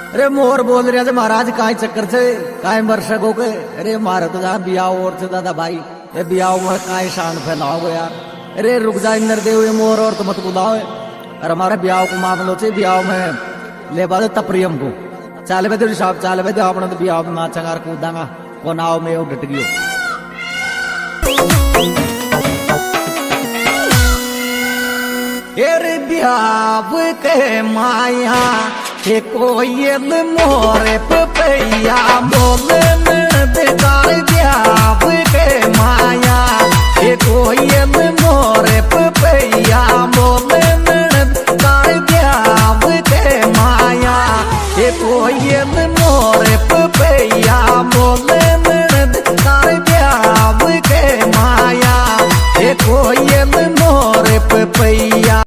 अरे मोर बोल रहा थे महाराज काय चक्कर से काय वर्षक हो गए। अरे मारे तो जहाँ बियाह और से दादा भाई ये बियाह में काय शान फैलाओगे यार। अरे रुक जा इंद्र देव ये मोर और तो मत बुलाओ। अरे हमारे ब्याह को मामलो से ब्याह में ले बादे तप्रियम को चाले बेदे साहब चाले बेदे अपना तो ब्याह में मां चंगार कूदांगा को नाव में डट गयो। अरे ब्याह के माया के कोई मोरे पपैया बोले बेकार ब्याह के माया के कोई मोरे पपैया बोले